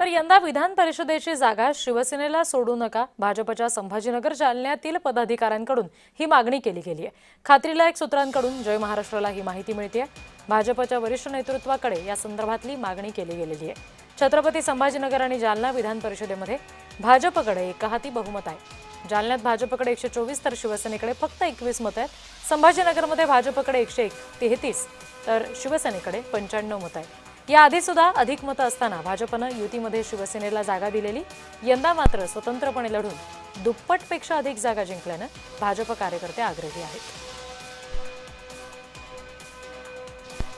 तर यंदा विधान परिषदेची जागा शिवसेनेला सोडू नका, भाजपच्या संभाजीनगर जालन्यातील पदाधिकाऱ्यांकडून ही मागणी केली गेली आहे। खात्रीलायक सूत्रांकडून जय महाराष्ट्राला ही माहिती मिळते। भाजपच्या वरिष्ठ नेतृत्वाकडे या संदर्भातली मागणी केली गेलेली आहे। छत्रपती संभाजीनगर आणि जालना विधान परिषदेमध्ये भाजपकडे एकहाती बहुमत आहे। जालन्यात भाजपकडे 124 तर शिवसेनेकडे फक्त 21 मत आहेत। संभाजीनगरमध्ये भाजपकडे 133 तर शिवसेनेकडे 95 मत आहेत। याआधी सुद्धा अधिक मतं असताना भाजपनं युतीमध्ये शिवसेनेला जागा दिलेली, यंदा मात्र स्वतंत्रपणे लढून दुप्पटपेक्षा अधिक जागा जिंकल्यानं भाजप कार्यकर्ते आग्रही आहेत।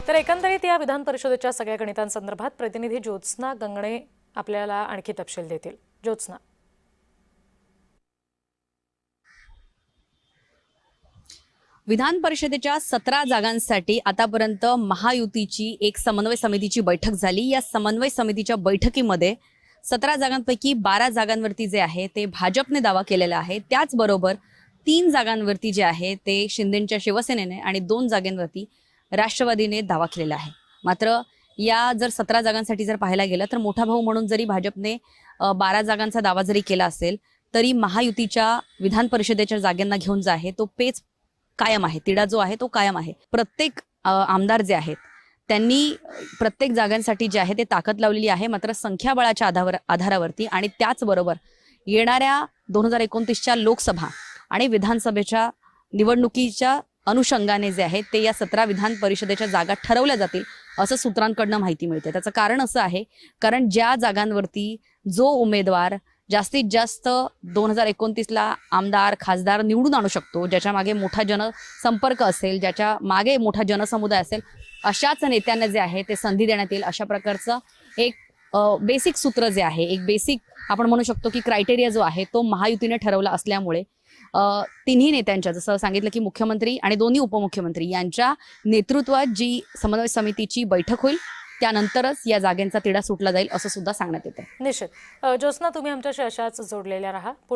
तर एकंदरीत या विधान परिषदेच्या सगळ्या गणितांसंदर्भात प्रतिनिधी ज्योत्स्ना गंगणे आपल्याला आणखी तपशील देतील। ज्योत्स्ना, विधान परिषदेच्या 17 जागांसाठी आतापर्यंत महायुतीची एक समन्वय समितीची बैठक झाली। या समन्वय समितीच्या बैठकीमध्ये 17 जागांपैकी 12 जागांवरती जे आहे ते भाजपने दावा केलेला आहे। त्याचबरोबर 3 जागांवरती जे आहे ते शिंदेंच्या शिवसेनेने आणि 2 जागांवरती राष्ट्रवादीने दावा केलेला आहे। मात्र या जर 17 जागांसाठी जर पाहायला गेलं तर मोठा भाऊ म्हणून जरी भाजपने 12 जागांचा दावा जरी केला असेल तरी महायुतीच्या विधान परिषदेच्या जागांना घेऊन जो आहे तो पेच कायम आहे, तिढा जो आहे तो कायम आहे। प्रत्येक आमदार जे आहेत त्यांनी प्रत्येक जागांसाठी जे आहे ते ताकद लावलेली आहे। मात्र संख्याबळाच्या आधारावरती आणि त्याचबरोबर येणाऱ्या 2029च्या लोकसभा आणि विधानसभेच्या निवडणुकीच्या अनुषंगाने जे आहे ते या 17 विधान परिषदेच्या जागा ठरवल्या जातील असं सूत्रांकडनं माहिती मिळते। त्याचं कारण असं आहे कारण ज्या जागांवरती जो उमेदवार जास्तीत जास्त 2029ला आमदार खासदार निवडून आणू शकतो, ज्याच्या मागे मोठा जनसंपर्क असेल, ज्याच्या मागे मोठा जनसमुदाय असेल, अशाच नेत्यांना जे आहे ते संधी देण्यात येईल अशा प्रकारचं एक बेसिक सूत्र जे आहे, एक बेसिक आपण म्हणू शकतो की क्रायटेरिया जो आहे तो महायुतीने ठरवला असल्यामुळे तिन्ही नेत्यांच्या, जसं सांगितलं की मुख्यमंत्री आणि दोन्ही उपमुख्यमंत्री यांच्या नेतृत्वात जी समन्वय समितीची बैठक होईल त्यानंतरच या जागेंचा तिढा सुटला जाईल असं सुद्धा सांगण्यात येतं। निश्चित ज्योत्स्ना, तुम्ही आमच्याशी अशाच जोडलेल्या राहा।